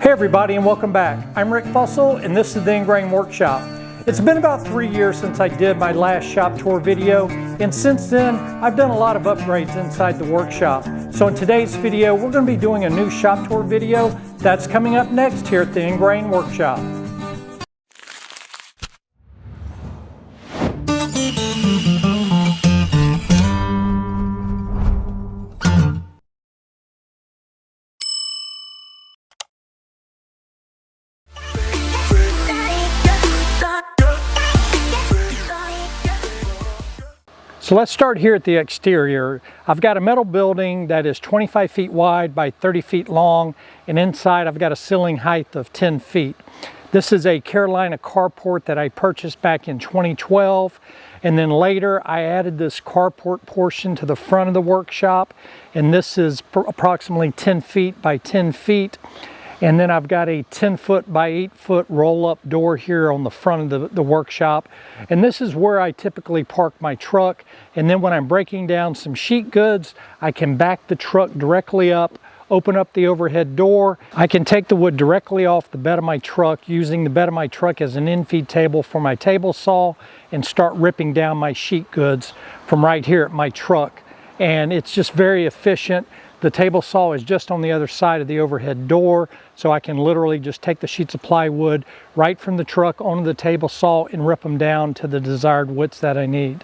Hey everybody, and welcome back. I'm Rick Fussell and this is the Ingrain Workshop. It's been about 3 years since I did my last shop tour video, and since then I've done a lot of upgrades inside the workshop. So in today's video we're going to be doing a new shop tour video that's coming up next here at the Ingrain Workshop. So let's start here at the exterior. I've got a metal building that is 25 feet wide by 30 feet long, and inside I've got a ceiling height of 10 feet. This is a Carolina carport that I purchased back in 2012, and then later I added this carport portion to the front of the workshop, and this is approximately 10 feet by 10 feet. And then I've got a 10 foot by 8 foot roll-up door here on the front of the workshop. And this is where I typically park my truck. And then when I'm breaking down some sheet goods, I can back the truck directly up, open up the overhead door. I can take the wood directly off the bed of my truck, using the bed of my truck as an in-feed table for my table saw, and start ripping down my sheet goods from right here at my truck. And it's just very efficient. The table saw is just on the other side of the overhead door, so I can literally just take the sheets of plywood right from the truck onto the table saw and rip them down to the desired widths that I need.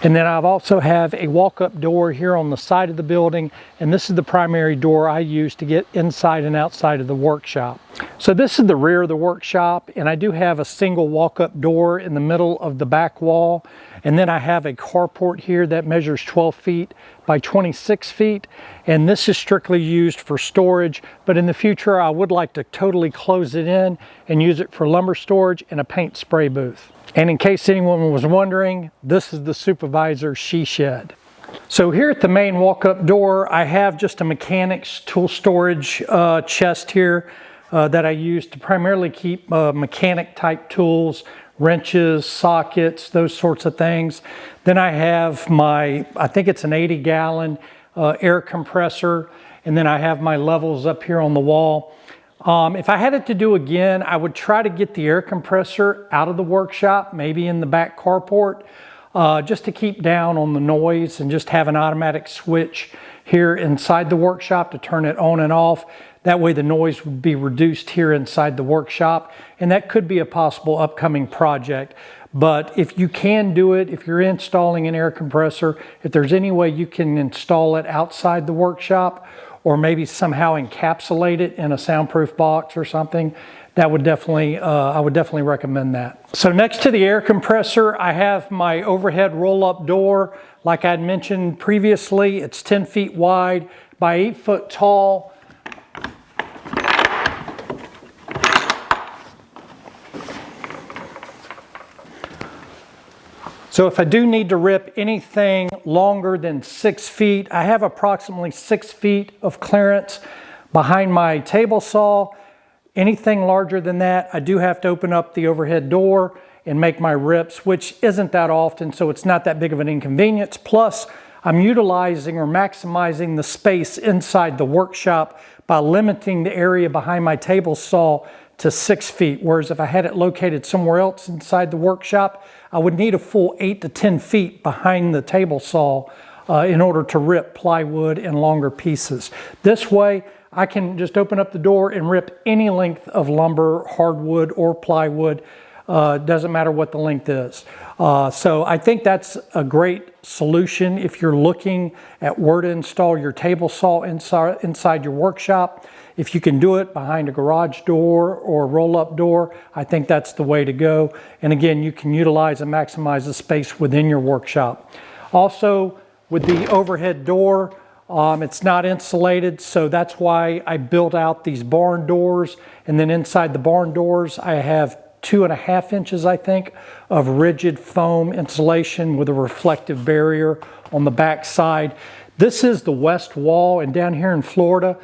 And then I've also have a walk-up door here on the side of the building, and this is the primary door I use to get inside and outside of the workshop. So this is the rear of the workshop, and I do have a single walk-up door in the middle of the back wall. And then I have a carport here that measures 12 feet by 26 feet. And this is strictly used for storage, but in the future I would like to totally close it in and use it for lumber storage and a paint spray booth. And in case anyone was wondering, this is the supervisor she shed. So here at the main walk-up door, I have just a mechanics tool storage chest here that I use to primarily keep mechanic type tools, wrenches, sockets, those sorts of things. Then I have my, I think it's an 80-gallon air compressor, and then I have my levels up here on the wall. If I had it to do again, I would try to get the air compressor out of the workshop, maybe in the back carport, just to keep down on the noise, and just have an automatic switch here inside the workshop to turn it on and off. That way the noise would be reduced here inside the workshop, and that could be a possible upcoming project. But if you can do it, if you're installing an air compressor, if there's any way you can install it outside the workshop, or maybe somehow encapsulate it in a soundproof box or something, that would definitely, I would definitely recommend that. So next to the air compressor, I have my overhead roll-up door. Like I'd mentioned previously, it's 10 feet wide by 8 foot tall. So if I do need to rip anything longer than 6 feet, I have approximately 6 feet of clearance behind my table saw. Anything larger than that, I do have to open up the overhead door and make my rips, which isn't that often, so it's not that big of an inconvenience. Plus, I'm utilizing or maximizing the space inside the workshop by limiting the area behind my table saw to 6 feet, whereas if I had it located somewhere else inside the workshop, I would need a full 8 to 10 feet behind the table saw in order to rip plywood in longer pieces. This way, I can just open up the door and rip any length of lumber, hardwood, or plywood. Doesn't matter what the length is. So I think that's a great solution if you're looking at where to install your table saw inside your workshop. If you can do it behind a garage door or roll-up door, I think that's the way to go. And again, you can utilize and maximize the space within your workshop. Also, with the overhead door, it's not insulated, so that's why I built out these barn doors. And then inside the barn doors, I have 2.5 inches, I think, of rigid foam insulation with a reflective barrier on the back side. This is the west wall, and down here in Florida,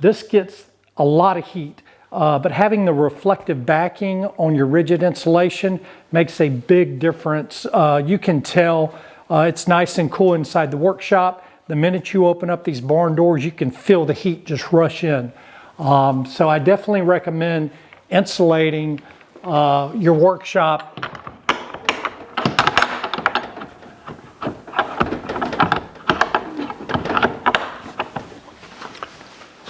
this gets a lot of heat. But having the reflective backing on your rigid insulation makes a big difference. You can tell it's nice and cool inside the workshop. The minute you open up these barn doors, you can feel the heat just rush in. So I definitely recommend insulating your workshop.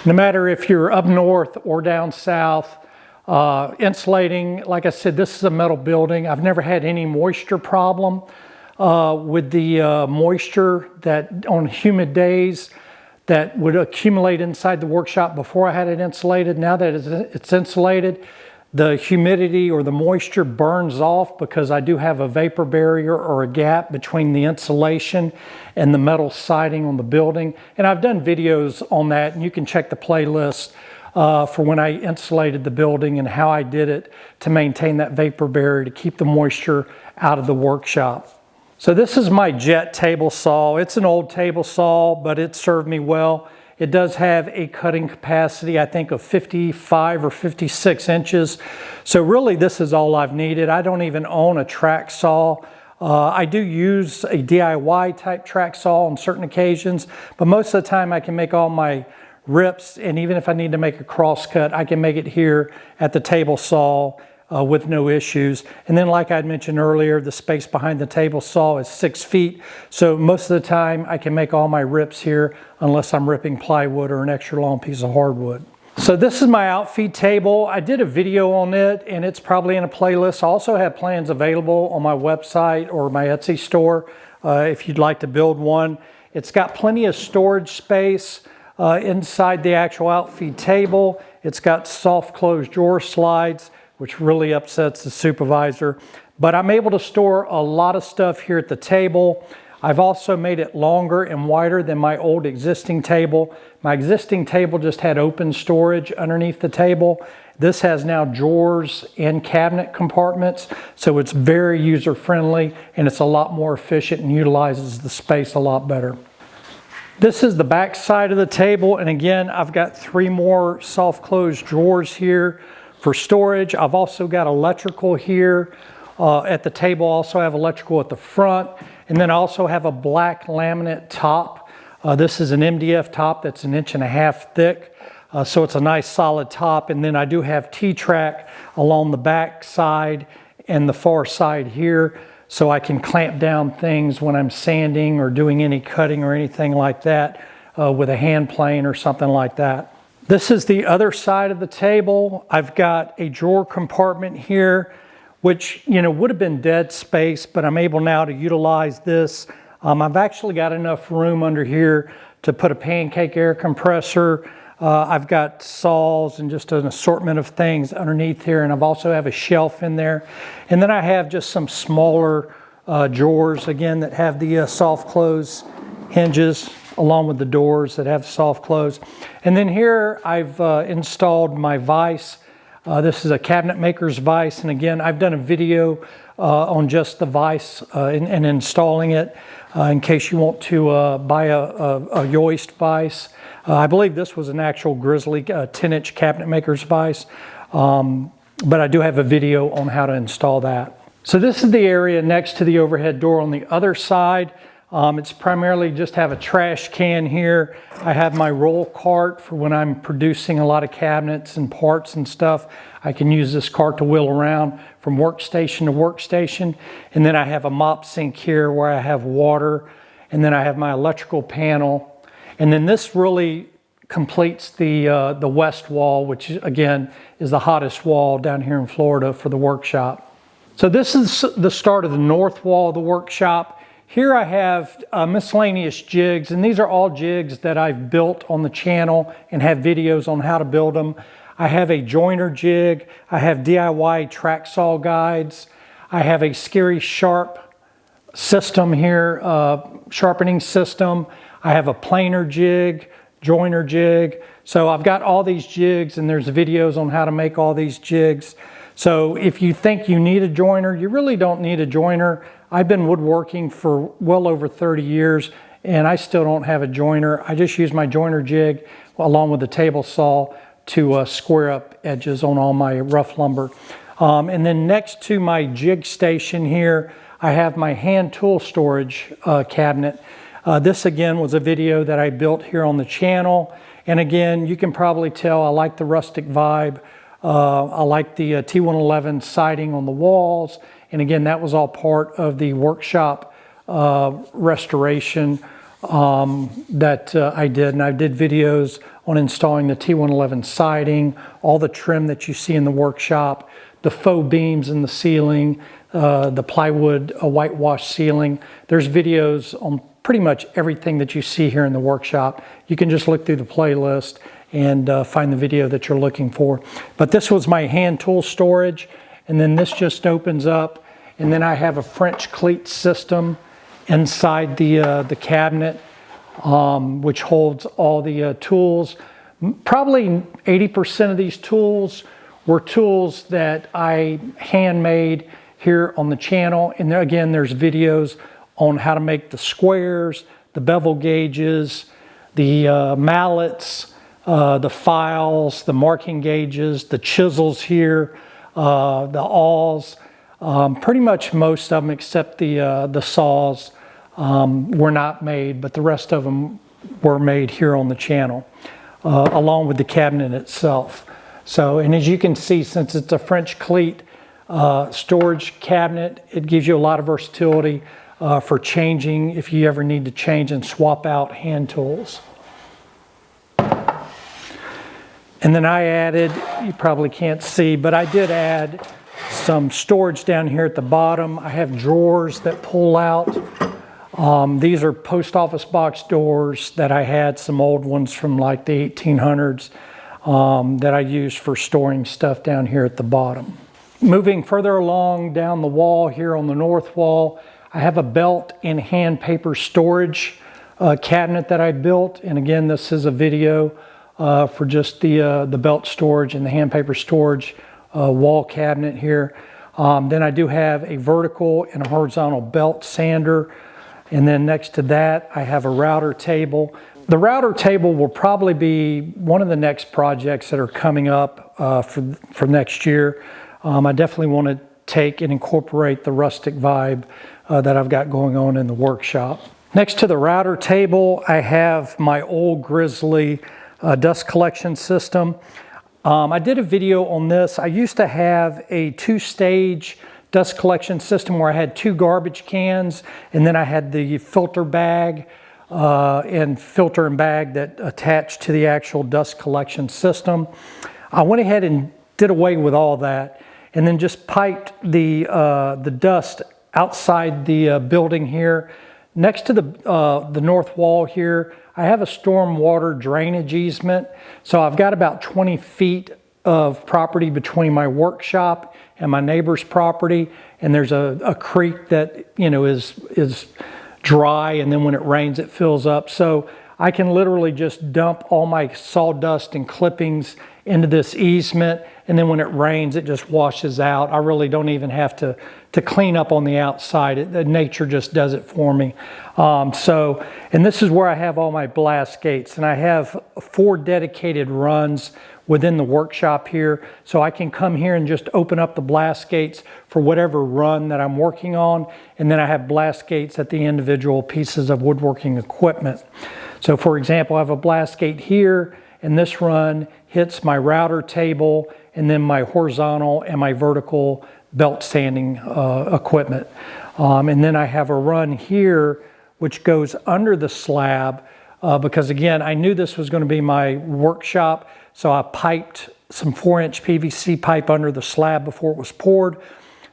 No matter if you're up north or down south, insulating, like I said, this is a metal building. I've never had any moisture problem with the moisture that on humid days that would accumulate inside the workshop before I had it insulated. Now that it's insulated, the humidity or the moisture burns off because I do have a vapor barrier or a gap between the insulation and the metal siding on the building. And I've done videos on that, and you can check the playlist for when I insulated the building and how I did it to maintain that vapor barrier to keep the moisture out of the workshop. So this is my jet table saw. It's an old table saw, but it served me well. It does have a cutting capacity, I think, of 55 or 56 inches. So really, this is all I've needed. I don't even own a track saw. I do use a DIY type track saw on certain occasions, but most of the time I can make all my rips, and even if I need to make a cross cut, I can make it here at the table saw with no issues. And then, like I'd mentioned earlier, the space behind the table saw is 6 feet. So most of the time I can make all my rips here unless I'm ripping plywood or an extra long piece of hardwood. So this is my Outfeed table. I did a video on it, and it's probably in a playlist. I also have plans available on my website or my Etsy store if you'd like to build one. It's got plenty of storage space inside the actual Outfeed table. It's got soft close drawer slides, which really upsets the supervisor. But I'm able to store a lot of stuff here at the table. I've also made it longer and wider than my old existing table. My existing table just had open storage underneath the table. This has now drawers and cabinet compartments, so it's very user-friendly and it's a lot more efficient and utilizes the space a lot better. This is the back side of the table, and again, I've got 3 more soft closed drawers here for storage. I've also got electrical here at the table. I also have electrical at the front, and then I also have a black laminate top. This is an MDF top that's 1.5 inches thick, so it's a nice solid top. And then I do have T-track along the back side and the far side here, so I can clamp down things when I'm sanding or doing any cutting or anything like that with a hand plane or something like that. This is the other side of the table. I've got a drawer compartment here, which would have been dead space, but I'm able now to utilize this. I've actually got enough room under here to put a pancake air compressor. I've got saws and just an assortment of things underneath here, and I've also have a shelf in there. And then I have just some smaller drawers, again, that have the soft close hinges, along with the doors that have soft close. And then here I've installed my vise. This is a cabinet maker's vise, and again, I've done a video on just the vise and installing it in case you want to buy a Yoist vise. I believe this was an actual Grizzly 10-inch cabinet maker's vise, but I do have a video on how to install that. So this is the area next to the overhead door on the other side. It's primarily just have a trash can here. I have my roll cart for when I'm producing a lot of cabinets and parts and stuff. I can use this cart to wheel around from workstation to workstation. And then I have a mop sink here where I have water. And then I have my electrical panel. And then this really completes the west wall, which again is the hottest wall down here in Florida for the workshop. So this is the start of the north wall of the workshop. Here I have miscellaneous jigs, and these are all jigs that I've built on the channel and have videos on how to build them. I have a joiner jig, I have DIY track saw guides, I have a Scary Sharp system here, sharpening system, I have a planer jig, joiner jig. So I've got all these jigs, and there's videos on how to make all these jigs. So if you think you need a joiner, you really don't need a joiner. I've been woodworking for well over 30 years, and I still don't have a joiner. I just use my joiner jig along with the table saw to square up edges on all my rough lumber. And then next to my jig station here, I have my hand tool storage cabinet. This again was a video that I built here on the channel, And again, you can probably tell I like the rustic vibe. I like the T111 siding on the walls. And again, that was all part of the workshop restoration that I did. And I did videos on installing the T111 siding, all the trim that you see in the workshop, the faux beams in the ceiling, the plywood whitewash ceiling. There's videos on pretty much everything that you see here in the workshop. You can just look through the playlist and find the video that you're looking for. But this was my hand tool storage, and then this just opens up, and then I have a French cleat system inside the cabinet, which holds all the tools. Probably 80% of these tools were tools that I handmade here on the channel. And there, again, there's videos on how to make the squares, the bevel gauges, the mallets, the files, the marking gauges, the chisels here, the awls. Pretty much most of them except the saws were not made, but the rest of them were made here on the channel, along with the cabinet itself. So, and as you can see, since it's a French cleat storage cabinet, it gives you a lot of versatility for changing if you ever need to change and swap out hand tools. And then I added, you probably can't see, but I did add some storage down here at the bottom. I have drawers that pull out. These are post office box doors that I had, some old ones from like the 1800s that I used for storing stuff down here at the bottom. Moving further along down the wall here on the north wall, I have a belt and hand paper storage cabinet that I built. And again, this is a video for just the belt storage and the hand paper storage wall cabinet here. Then I do have a vertical and a horizontal belt sander. And then next to that, I have a router table. The router table will probably be one of the next projects that are coming up for next year. I definitely want to take and incorporate the rustic vibe that I've got going on in the workshop. Next to the router table, I have my old Grizzly dust collection system. I did a video on this. I used to have a two-stage dust collection system where I had two garbage cans, and then I had the filter bag and bag that attached to the actual dust collection system. I went ahead and did away with all that, and then just piped the dust outside the building here. Next to the north wall here, I have a storm water drainage easement. So I've got about 20 feet of property between my workshop and my neighbor's property. And there's a creek that, you know, is dry, and then when it rains, it fills up. So I can literally just dump all my sawdust and clippings into this easement, and then when it rains, it just washes out. I really don't even have to clean up on the outside. Nature just does it for me. And this is where I have all my blast gates, and I have 4 dedicated runs within the workshop here. So I can come here and just open up the blast gates for whatever run that I'm working on, and then I have blast gates at the individual pieces of woodworking equipment. So for example, I have a blast gate here, and this run hits my router table and then my horizontal and my vertical belt sanding equipment. And then I have a run here which goes under the slab because again, I knew this was going to be my workshop, so I piped some 4-inch PVC pipe under the slab before it was poured.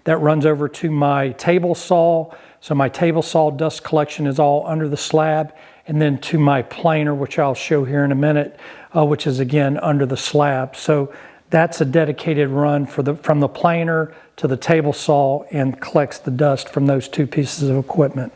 That runs over to my table saw. So my table saw dust collection is all under the slab, and then to my planer, which I'll show here in a minute, which is again under the slab. So that's a dedicated run from the planer to the table saw and collects the dust from those 2 pieces of equipment.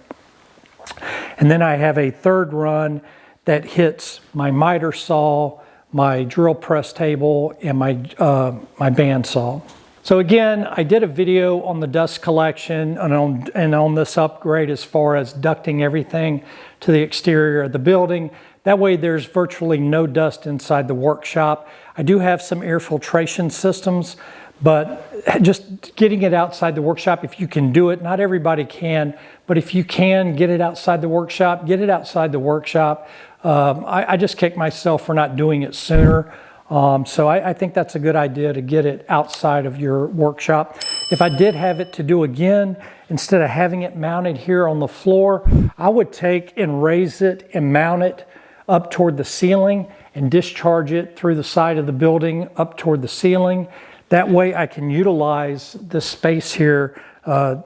And then I have a third run that hits my miter saw, my drill press table, and my bandsaw. So again, I did a video on the dust collection and on this upgrade as far as ducting everything to the exterior of the building. That way there's virtually no dust inside the workshop. I do have some air filtration systems, but just getting it outside the workshop, if you can do it, not everybody can, but if you can get it outside the workshop, get it outside the workshop. I just kick myself for not doing it sooner. So I think that's a good idea to get it outside of your workshop. If I did have it to do again, instead of having it mounted here on the floor, I would take and raise it and mount it up toward the ceiling and discharge it through the side of the building up toward the ceiling. That way I can utilize this space here.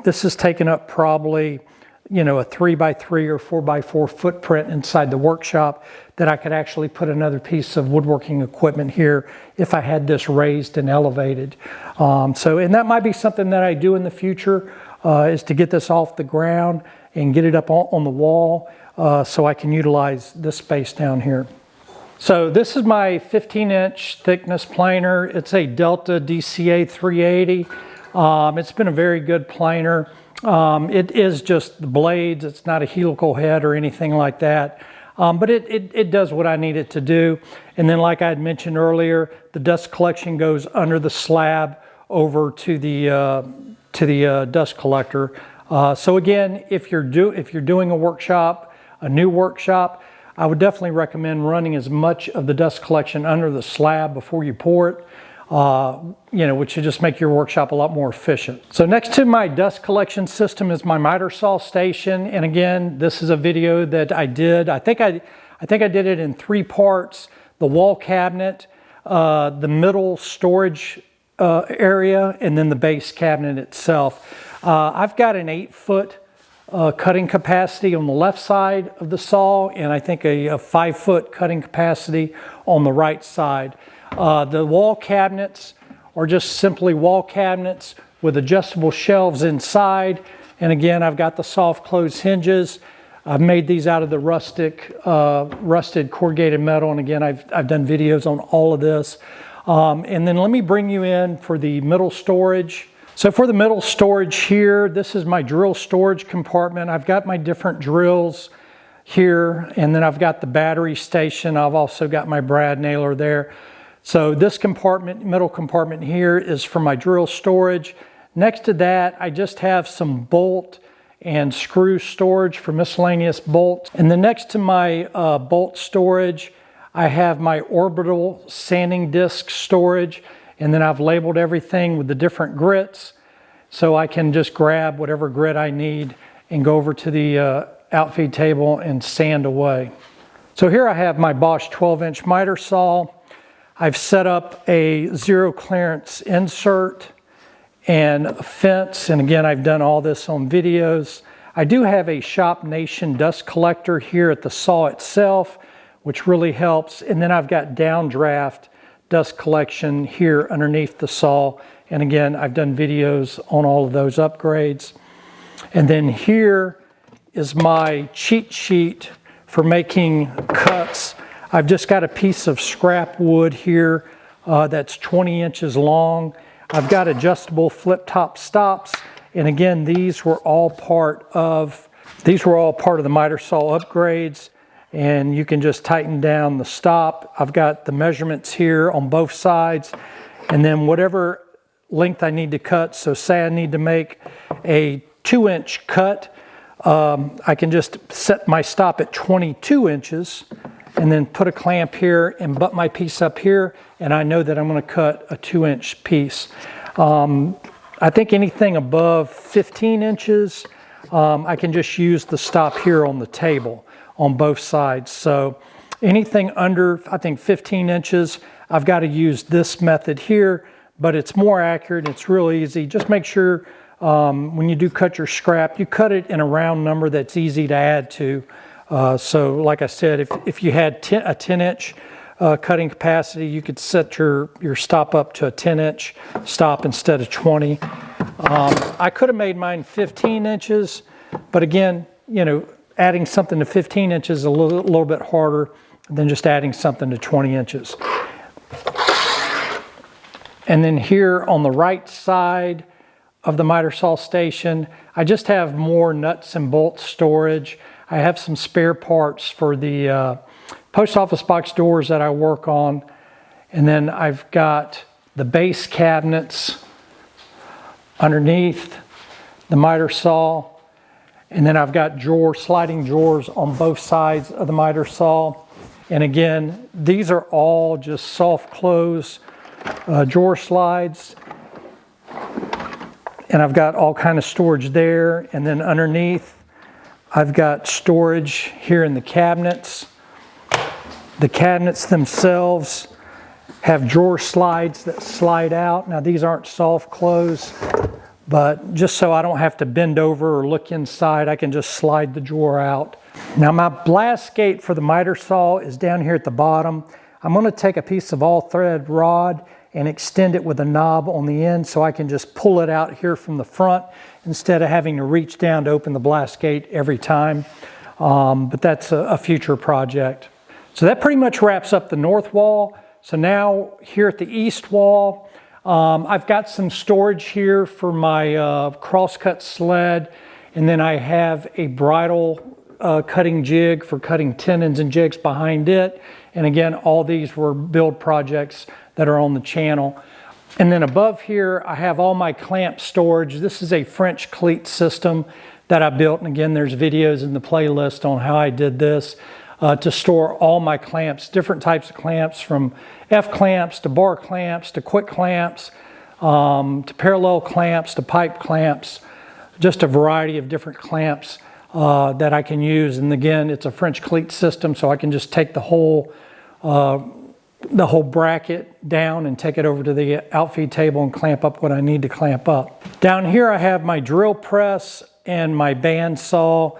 This is taking up probably, you know, a 3x3 or 4x4 footprint inside the workshop that I could actually put another piece of woodworking equipment here if I had this raised and elevated. And that might be something that I do in the future, is to get this off the ground and get it up on the wall so I can utilize this space down here. So this is my 15-inch thickness planer. It's a Delta DCA 380. It's been a very good planer. It is just the blades. It's not a helical head or anything like that. But it does what I need it to do. And then, like I had mentioned earlier, the dust collection goes under the slab over to the dust collector. So again, if you're doing a workshop, a new workshop, I would definitely recommend running as much of the dust collection under the slab before you pour it. You know, which would just make your workshop a lot more efficient. So next to my dust collection system is my miter saw station. And again, this is a video that I did. I think I did it in 3 parts: the wall cabinet, the middle storage area, and then the base cabinet itself. I've got an 8-foot cutting capacity on the left side of the saw, and I think a 5-foot cutting capacity on the right side. The wall cabinets are just simply wall cabinets with adjustable shelves inside. And again, I've got the soft close hinges. I've made these out of the rusted corrugated metal. And again, I've done videos on all of this. And then let me bring you in for the middle storage. So for the middle storage here, this is my drill storage compartment. I've got my different drills here, and then I've got the battery station. I've also got my brad nailer there. So this compartment, middle compartment here, is for my drill storage. Next to that, I just have some bolt and screw storage for miscellaneous bolts. And then next to my bolt storage, I have my orbital sanding disc storage. And then I've labeled everything with the different grits, so I can just grab whatever grit I need and go over to the outfeed table and sand away. So here I have my Bosch 12-inch miter saw. I've set up a zero clearance insert and a fence, and again, I've done all this on videos. I do have a Shop Nation dust collector here at the saw itself, which really helps. And then I've got downdraft dust collection here underneath the saw. And again, I've done videos on all of those upgrades. And then here is my cheat sheet for making cuts. I've just got a piece of scrap wood here that's 20 inches long. I've got adjustable flip top stops. And again, these were all part of the miter saw upgrades. And you can just tighten down the stop. I've got the measurements here on both sides. And then whatever length I need to cut, so say I need to make a 2-inch cut, I can just set my stop at 22 inches and then put a clamp here and butt my piece up here, and I know that I'm going to cut a 2-inch piece. I think anything above 15 inches, I can just use the stop here on the table on both sides. So anything under, I think, 15 inches, I've got to use this method here, but it's more accurate. It's real easy. Just make sure when you do cut your scrap, you cut it in a round number that's easy to add to. So like I said, if you had a 10-inch cutting capacity, you could set your stop up to a 10-inch stop instead of 20. I could have made mine 15 inches, but again, you know, adding something to 15 inches is a little bit harder than just adding something to 20 inches. And then here on the right side of the miter saw station, I just have more nuts and bolts storage. I have some spare parts for the post office box doors that I work on. And then I've got the base cabinets underneath the miter saw. And then I've got sliding drawers on both sides of the miter saw. And again, these are all just soft close drawer slides. And I've got all kind of storage there. And then underneath, I've got storage here in the cabinets. The cabinets themselves have drawer slides that slide out. Now these aren't soft close, but just so I don't have to bend over or look inside, I can just slide the drawer out. Now my blast gate for the miter saw is down here at the bottom. I'm going to take a piece of all thread rod and extend it with a knob on the end so I can just pull it out here from the front instead of having to reach down to open the blast gate every time. But that's a future project. So that pretty much wraps up the north wall. So now here at the east wall, I've got some storage here for my crosscut sled, and then I have a bridle cutting jig for cutting tenons and jigs behind it. And again, all these were build projects that are on the channel. And then above here, I have all my clamp storage. This is a French cleat system that I built. And again, there's videos in the playlist on how I did this to store all my clamps, different types of clamps, from F clamps to bar clamps to quick clamps to parallel clamps to pipe clamps, just a variety of different clamps that I can use. And again, it's a French cleat system, so I can just take the whole bracket down and take it over to the outfeed table and clamp up what I need to clamp up. Down here I have my drill press and my band saw.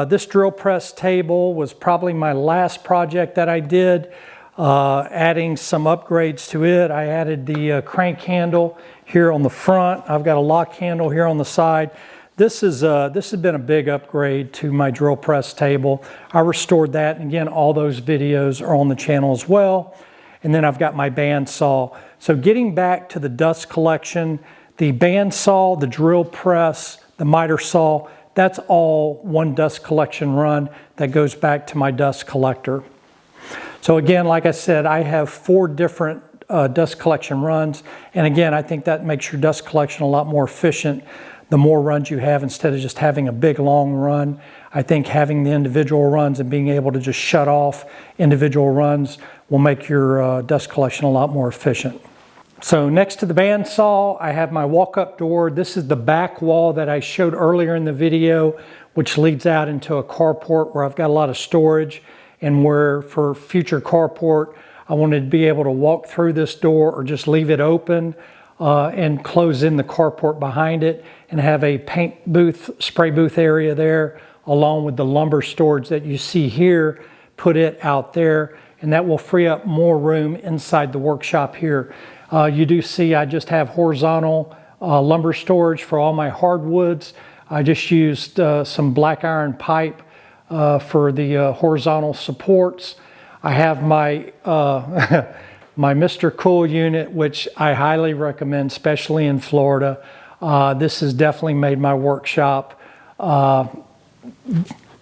This drill press table was probably my last project that I did, adding some upgrades to it. I added the crank handle here on the front. I've got a lock handle here on the side. This has been a big upgrade to my drill press table. I restored that, and again, all those videos are on the channel as well. And then I've got my band saw. So getting back to the dust collection, the band saw, the drill press, the miter saw, that's all one dust collection run that goes back to my dust collector. So again, like I said, I have 4 different dust collection runs. And again, I think that makes your dust collection a lot more efficient the more runs you have instead of just having a big long run. I think having the individual runs and being able to just shut off individual runs will make your dust collection a lot more efficient. So next to the bandsaw, I have my walk-up door. This is the back wall that I showed earlier in the video, which leads out into a carport where I've got a lot of storage, and where for future carport, I wanted to be able to walk through this door or just leave it open and close in the carport behind it and have a paint booth, spray booth area there, along with the lumber storage that you see here, put it out there, and that will free up more room inside the workshop here. You do see I just have horizontal lumber storage for all my hardwoods. I just used some black iron pipe for the horizontal supports. I have my my Mr. Cool unit, which I highly recommend, especially in Florida. This has definitely made my workshop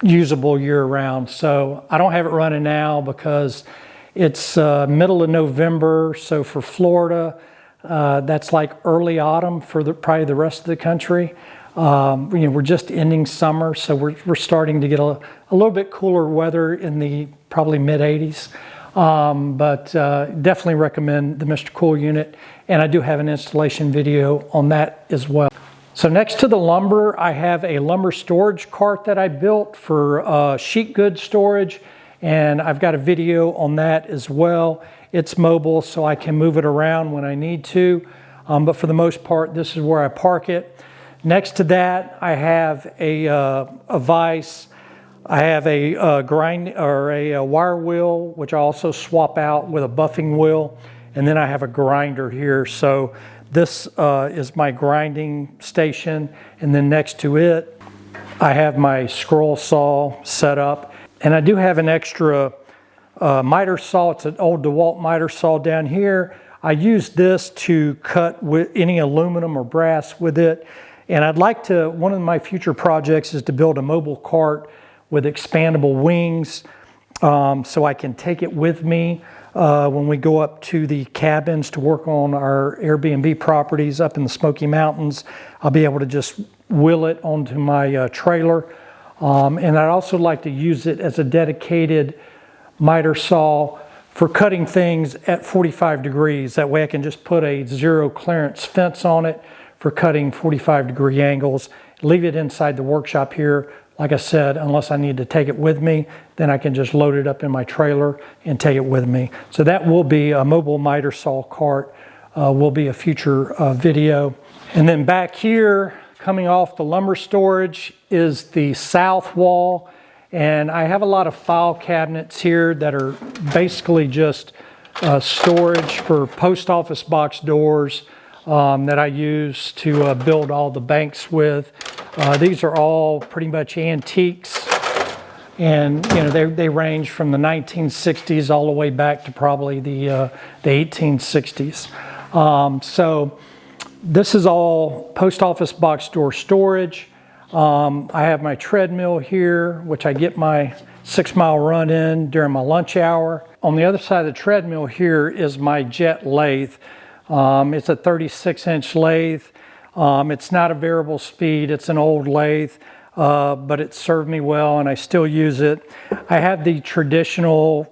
usable year-round. So I don't have it running now because it's middle of November. So for Florida, that's like early autumn for probably the rest of the country. We're just ending summer, so we're starting to get a little bit cooler weather in the probably mid-80s. But definitely recommend the Mr. Cool unit, and I do have an installation video on that as well. So next to the lumber, I have a lumber storage cart that I built for sheet goods storage, and I've got a video on that as well. It's mobile, so I can move it around when I need to, but for the most part, this is where I park it. Next to that, I have a vise. I have a grind or a wire wheel, which I also swap out with a buffing wheel, and then I have a grinder here. So this is my grinding station, and then next to it, I have my scroll saw set up, and I do have an extra miter saw. It's an old DeWalt miter saw down here. I use this to cut with any aluminum or brass with it, and I'd like to. One of my future projects is to build a mobile cart with expandable wings, so I can take it with me when we go up to the cabins to work on our Airbnb properties up in the Smoky Mountains. I'll be able to just wheel it onto my trailer, and I'd also like to use it as a dedicated miter saw for cutting things at 45 degrees. That way I can just put a zero clearance fence on it for cutting 45-degree angles. Leave it inside the workshop here. Like I said, unless I need to take it with me, then I can just load it up in my trailer and take it with me. So that will be a mobile miter saw cart, will be a future video. And then back here, coming off the lumber storage, is the south wall. And I have a lot of file cabinets here that are basically just storage for post office box doors that I use to build all the banks with. These are all pretty much antiques, and you know they range from the 1960s all the way back to probably the 1860s. So this is all post office box door storage. I have my treadmill here, which I get my 6-mile run in during my lunch hour. On the other side of the treadmill here is my jet lathe. It's a 36-inch lathe. It's not a variable speed, it's an old lathe, but it served me well and I still use it. I have the traditional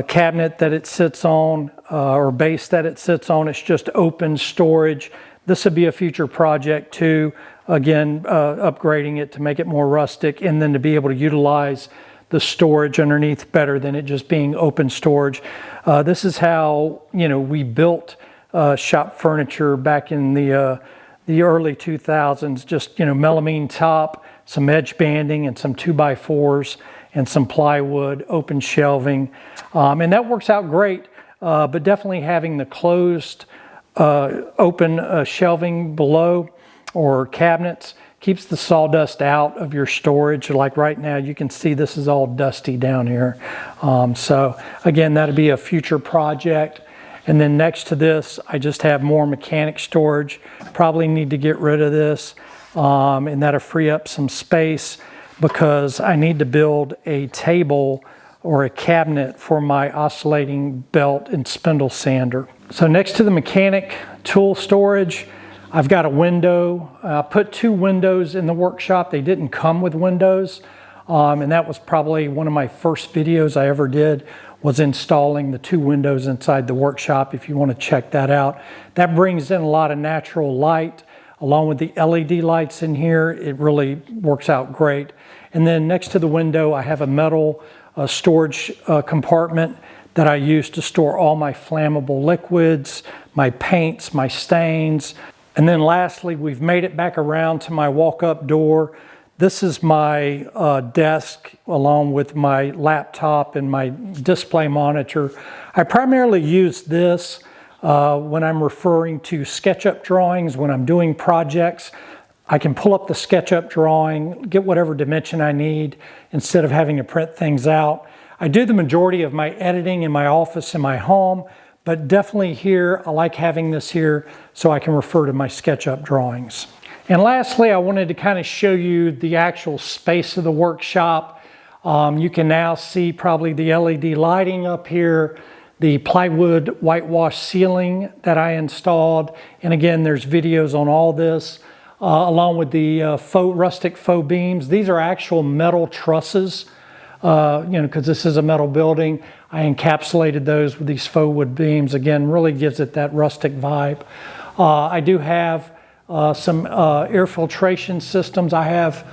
cabinet that it sits on, or base that it sits on. It's just open storage. This would be a future project too. Again, upgrading it to make it more rustic, and then to be able to utilize the storage underneath better than it just being open storage. This is how, you know, we built shop furniture back in the early 2000s. Just, you know, melamine top, some edge banding, and some 2x4s, and some plywood, open shelving, and that works out great. But definitely having the closed, open shelving below, or cabinets, keeps the sawdust out of your storage. Like right now, you can see this is all dusty down here. So again, that'll be a future project. And then next to this, I just have more mechanic storage. Probably need to get rid of this, and that'll free up some space because I need to build a table or a cabinet for my oscillating belt and spindle sander. So next to the mechanic tool storage, I've got a window. I put 2 windows in the workshop. They didn't come with windows, and that was probably one of my first videos I ever did, was installing the 2 windows inside the workshop. If you want to check that out, that brings in a lot of natural light along with the LED lights in here. It really works out great. And then next to the window, I have a metal storage compartment that I use to store all my flammable liquids, my paints, my stains. And then lastly, we've made it back around to my walk-up door. This is my desk along with my laptop and my display monitor. I primarily use this when I'm referring to SketchUp drawings. When I'm doing projects, I can pull up the SketchUp drawing, get whatever dimension I need instead of having to print things out. I do the majority of my editing in my office in my home, but definitely here, I like having this here so I can refer to my SketchUp drawings. And lastly, I wanted to kind of show you the actual space of the workshop. You can now see probably the LED lighting up here, the plywood whitewash ceiling that I installed. And again, there's videos on all this, along with the rustic faux beams. These are actual metal trusses, you know, because this is a metal building. I encapsulated those with these faux wood beams. Again, really gives it that rustic vibe. I do have some air filtration systems. I have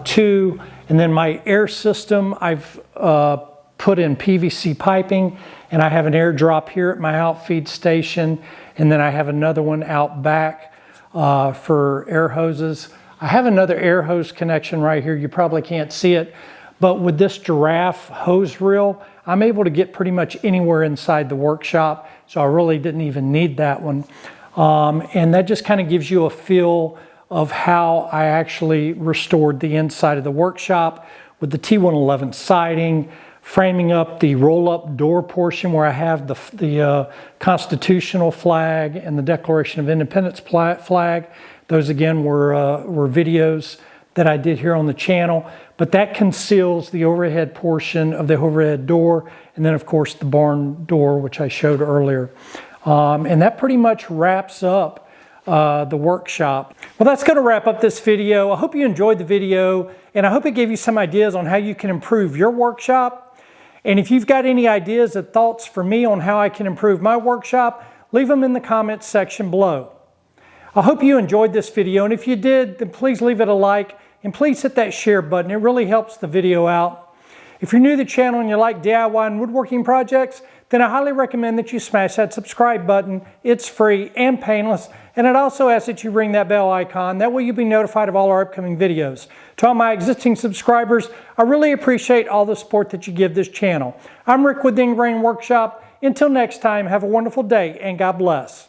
2, and then my air system I've put in PVC piping, and I have an air drop here at my Outfeed station, and then I have another one out back for air hoses. I have another air hose connection right here. You probably can't see it, but with this giraffe hose reel, I'm able to get pretty much anywhere inside the workshop, so I really didn't even need that one. And that just kind of gives you a feel of how I actually restored the inside of the workshop with the T111 siding, framing up the roll-up door portion where I have the Constitutional flag and the Declaration of Independence flag. Those again were videos that I did here on the channel, but that conceals the overhead portion of the overhead door, and then of course the barn door, which I showed earlier. And that pretty much wraps up the workshop. Well, that's going to wrap up this video. I hope you enjoyed the video, and I hope it gave you some ideas on how you can improve your workshop. And if you've got any ideas or thoughts for me on how I can improve my workshop, leave them in the comments section below. I hope you enjoyed this video, and if you did, then please leave it a like and please hit that share button. It really helps the video out. If you're new to the channel and you like DIY and woodworking projects, then I highly recommend that you smash that subscribe button. It's free and painless, and I'd also ask that you ring that bell icon. That way you'll be notified of all our upcoming videos. To all my existing subscribers, I really appreciate all the support that you give this channel. I'm Rick with the Ingrain Workshop. Until next time, have a wonderful day and God bless.